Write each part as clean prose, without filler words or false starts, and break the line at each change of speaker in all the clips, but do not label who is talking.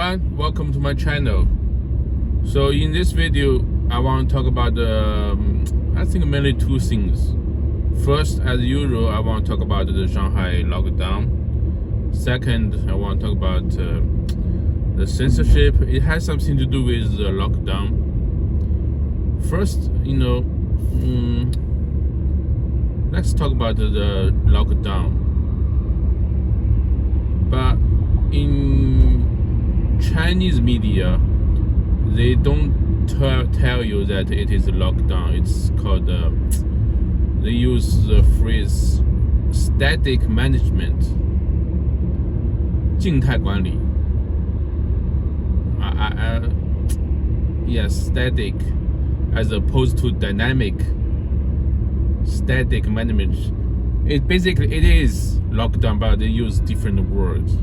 everyone, welcome to my channel. So in this video I want to talk about I think mainly two things. First, as usual, I want to talk about the Shanghai lockdown. Second, I want to talk about the censorship. It has something to do with the lockdown. First, let's talk about the lockdown. But in Chinese media, they don't tell you that it is a lockdown. It's called they use the phrase static management, 静态管理. Yes, static as opposed to dynamic. Static management. It is lockdown, but they use different words.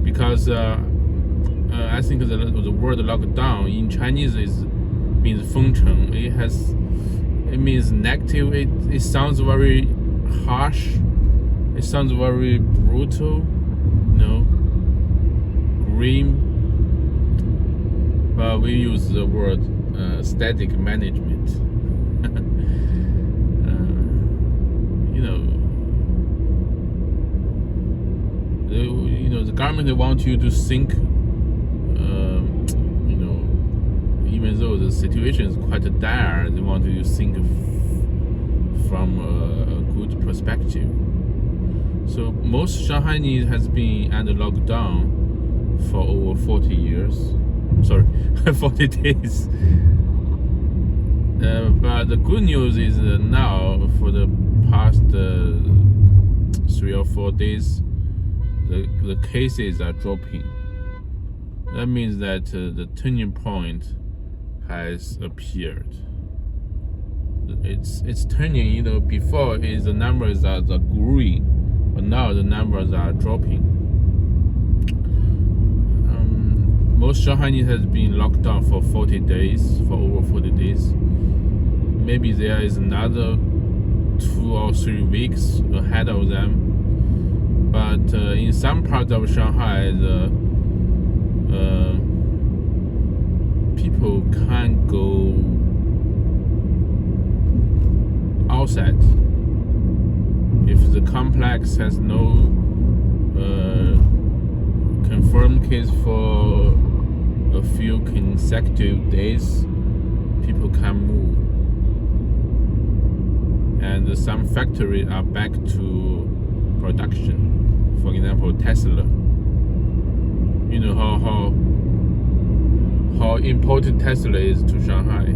Because I think the word lockdown in Chinese means 封城. It means negative. It sounds very harsh. It sounds very brutal, grim. But we use the word static management. The government, they want you to think, even though the situation is quite dire, they want you to think from a good perspective. So most Shanghainese has been under lockdown for over 40 years. Sorry, 40 days. But the good news is now, for the past 3 or 4 days, the cases are dropping. That means that the turning point has appeared. It's turning. Before the numbers are growing, but now the numbers are dropping. Most Shanghainese has been locked down for over 40 days. Maybe there is another 2 or 3 weeks ahead of them. But in some parts of Shanghai, the people can't go outside. If the complex has no confirmed case for a few consecutive days, people can't move. And some factories are back to production. For example, Tesla. You know how important Tesla is to Shanghai.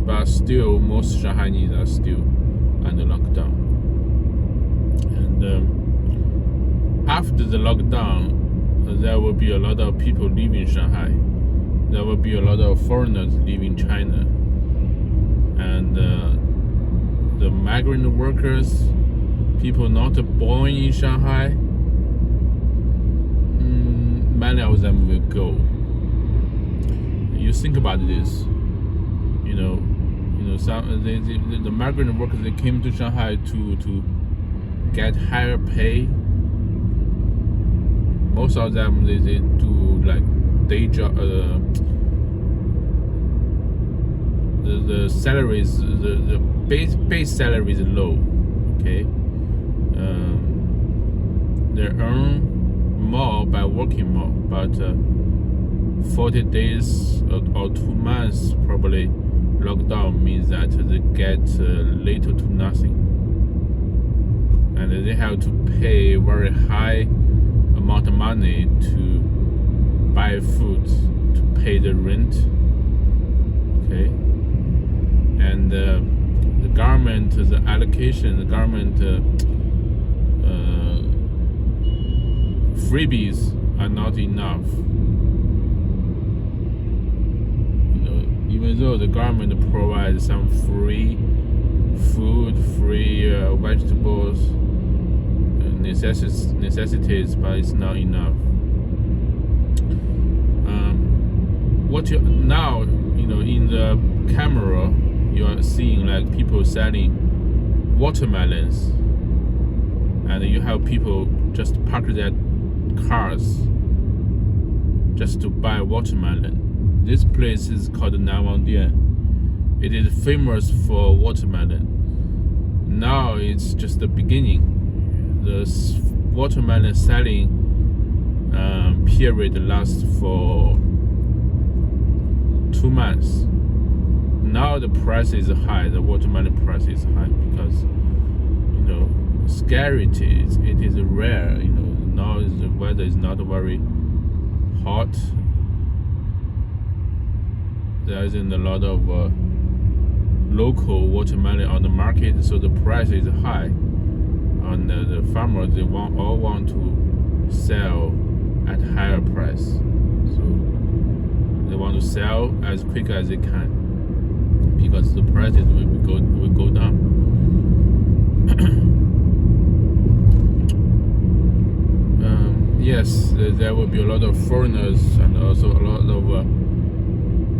But still, most Shanghainese are still under lockdown. And after the lockdown, there will be a lot of people leaving Shanghai. There will be a lot of foreigners leaving China. And the migrant workers, people not born in Shanghai, many of them will go. You think about this. Some the migrant workers, they came to Shanghai to get higher pay. Most of them they do like day job. The salaries, the base salary is low. Okay. They earn more by working more, but 40 days or 2 months probably lockdown means that they get little to nothing, and they have to pay very high amount of money to buy food, to pay the rent. Okay. And the government, the allocation, the government freebies are not enough. Even though the government provides some free food, free vegetables, necessities, but it's not enough. What you now, in the camera, you are seeing like people selling watermelons. and you have people just park their cars just to buy watermelon. This place is called Nanwangdian. It is famous for watermelon. Now it's just the beginning. The watermelon selling period lasts for 2 months. Now the price is high. The watermelon price is high because scarcity. It is rare. Now the weather is not very hot. There isn't a lot of local watermelon on the market, so the price is high. And the farmers all want to sell at higher price, so they want to sell as quick as they can because the prices will go down. Yes, there will be a lot of foreigners and also a lot of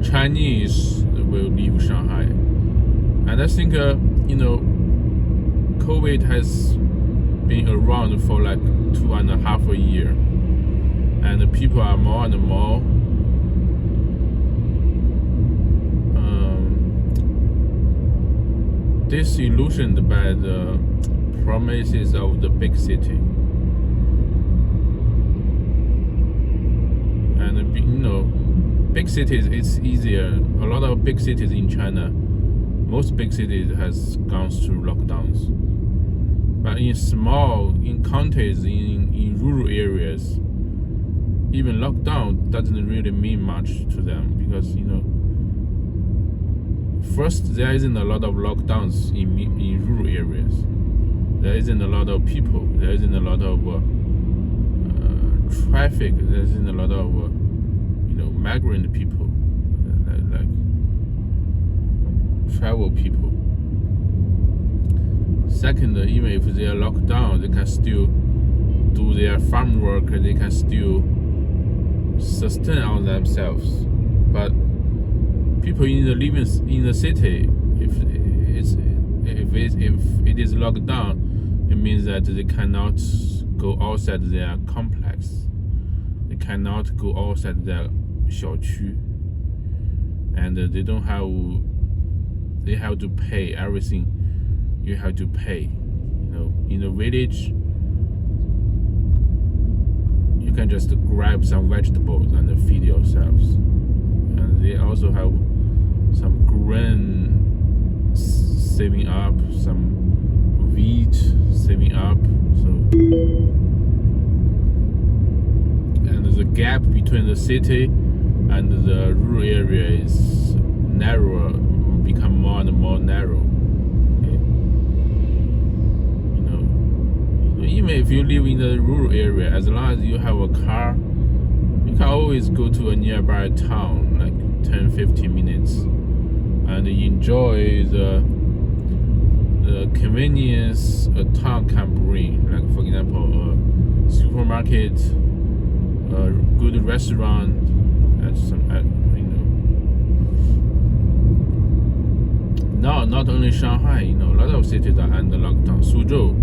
Chinese will leave Shanghai, and I think COVID has been around for like 2.5 years, and the people are more and more disillusioned by the promises of the big city. And big cities, it's easier. A lot of big cities in China, most big cities has gone through lockdowns. But in counties, in rural areas, even lockdown doesn't really mean much to them because first, there isn't a lot of lockdowns in rural areas. There isn't a lot of people. There isn't a lot of traffic. There isn't a lot of migrant people, like travel people. Second, even if they are locked down, they can still do their farm work. They can still sustain on themselves. But people living in the city, if it is locked down, it means that they cannot go outside their complex. They cannot go outside their 小区, and they have to pay everything. You have to pay. In the village, you can just grab some vegetables and feed yourselves. And they also have some grain saving up, some wheat saving up. And the gap between the city and the rural area is narrower, become more and more narrow. Okay? Even if you live in the rural area, as long as you have a car, you can always go to a nearby town, like 10-15 minutes, and enjoy the convenience a town can bring. Like for example, a supermarket, a good restaurant, Now, not only Shanghai, a lot of cities are under lockdown. Suzhou,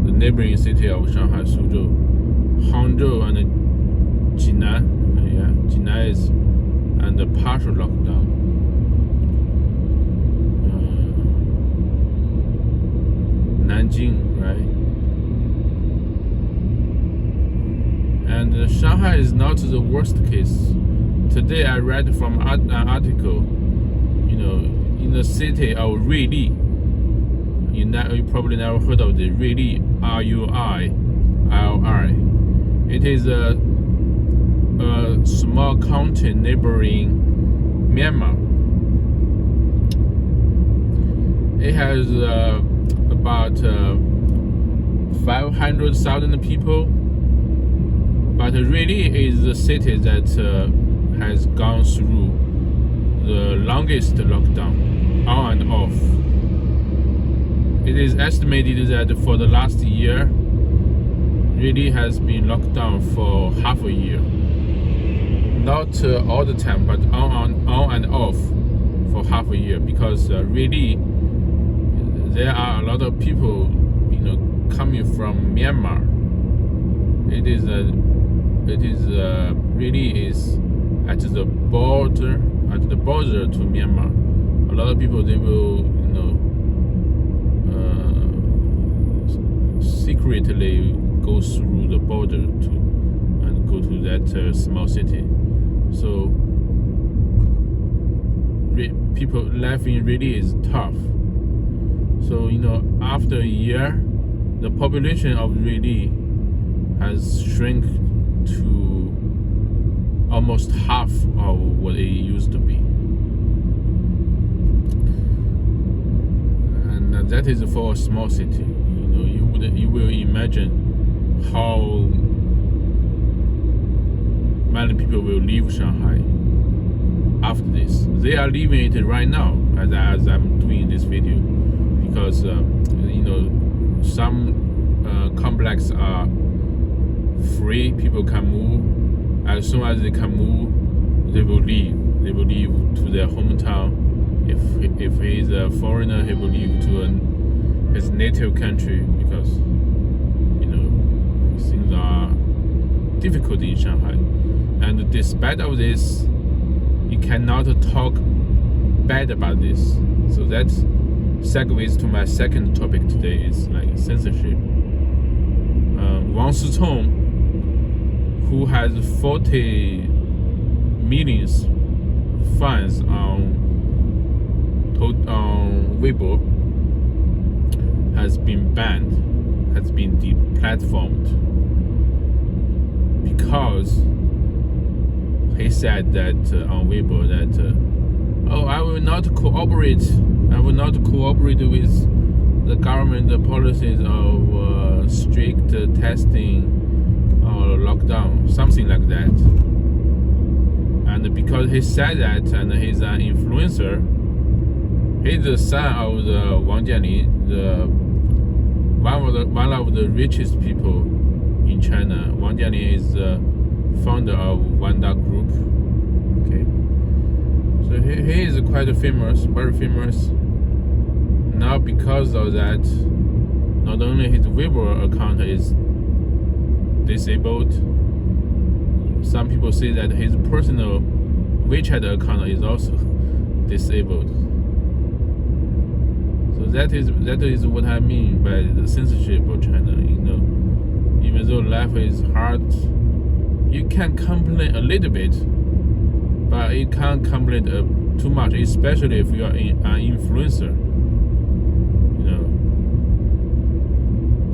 the neighboring city of Shanghai, Suzhou, Hangzhou, and Jinan. Jinan is under partial lockdown. Nanjing, right? And Shanghai is not the worst case. Today I read from an article, in the city of Ruili. You probably never heard of the Ruili, Ruili. It is a small county neighboring Myanmar. It has about 500,000 people, but Ruili is the city that has gone through the longest lockdown, on and off. It is estimated that for the last year, Ruili has been locked down for half a year. Not all the time, but on and off for half a year, because really there are a lot of people, coming from Myanmar. It is really is at the border to Myanmar. A lot of people, they will secretly go through the border and go to that small city. So people life in Ruili is tough. So after a year, the population of Ruili has shrunk to almost half of what it used to be, and that is for a small city. You will imagine how many people will leave Shanghai after this. They are leaving it right now as I'm doing this video, because some complexes are free. People can move. As soon as they can move, they will leave. They will leave to their hometown. If he's a foreigner, he will leave to his native country, because things are difficult in Shanghai. And despite of this, you cannot talk bad about this. So that segues to my second topic today, is like censorship. Wang Sicong, who has 40 million fans on Weibo, has been banned, has been deplatformed, because he said that on Weibo that I will not cooperate with the government policies of strict testing or lockdown, something like that. And because he said that, and he's an influencer, he's the son of the Wang Jianli, one of the richest people in China. Wang Jianli is the founder of Wanda Group. Okay, so he is quite famous, very famous. Now because of that, not only his Weibo account is disabled, some people say that his personal WeChat account is also disabled. So that is what I mean by the censorship of China. Even though life is hard, you can complain a little bit, but you can't complain too much, especially if you are an influencer.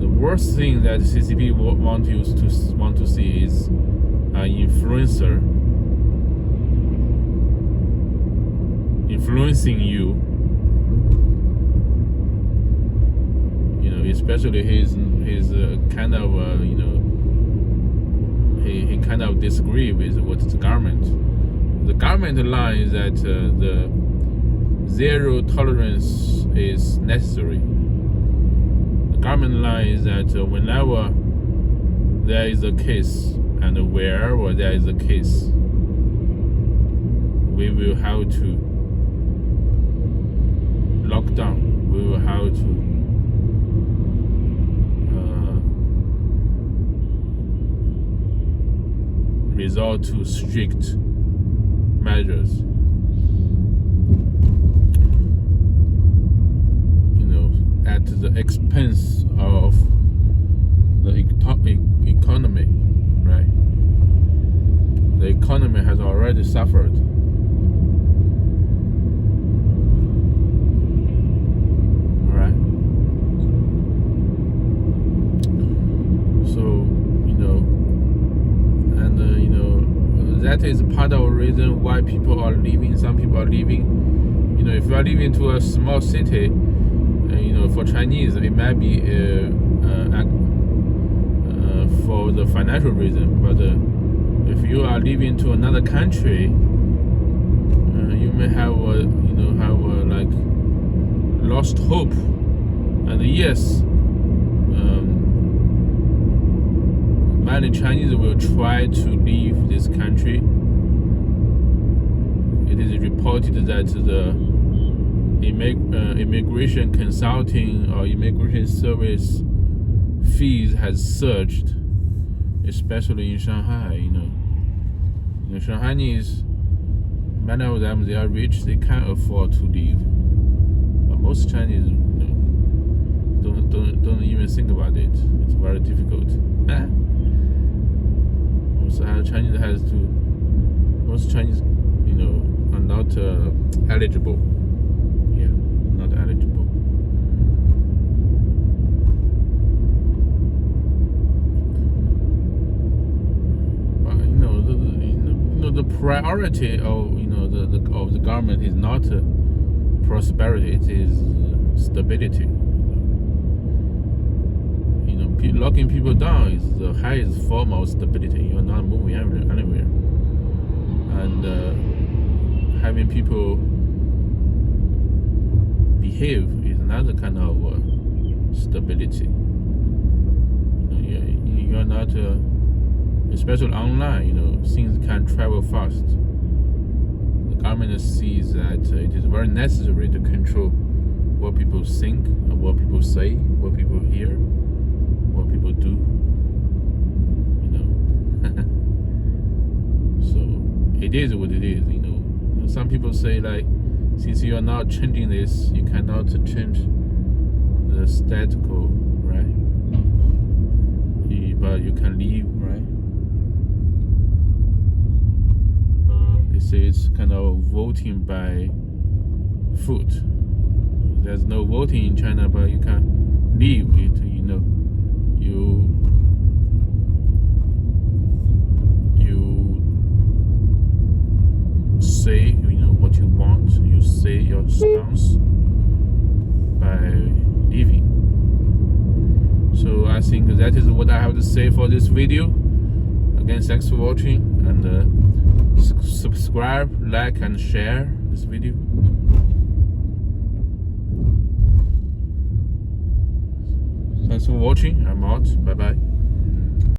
The worst thing that CCP want to see is an influencer influencing you. Especially he's kind of he kind of disagree with what the government. The government line is that the zero tolerance is necessary. The government line is that whenever there is a case and wherever there is a case, we will have to lock down. We will have to resort to strict measures. At the expense of the economy, right? The economy has already suffered. Alright? So, that is part of the reason why people are leaving. Some people are leaving. If you are leaving to a small city, for Chinese, it might be for the financial reason. But if you are leaving to another country, you may have like lost hope. And yes, many Chinese will try to leave this country. It is reported that the immigration consulting or immigration service fees has surged, especially in Shanghai. You know, Shanghainese, many of them, they are rich, they can't afford to live. But most Chinese, don't even think about it. It's very difficult. Most Chinese, are not eligible. Yeah, not eligible. But the priority of of the government is not prosperity; it is stability. Locking people down is the highest form of stability. You're not moving anywhere, and having people behave is another kind of stability. You're not, especially online. Things can travel fast. The government sees that it is very necessary to control what people think, what people say, what people hear, what people do. So it is what it is. Some people say, like, since you are not changing this, you cannot change the status quo, right? But you can leave, right? They say it's kind of voting by foot. There's no voting in China, but you can leave it. You say what you want. You say your stance by leaving. So I think that is what I have to say for this video. Again, thanks for watching, and subscribe, like, and share this video. Thanks for watching. I'm out. Bye bye.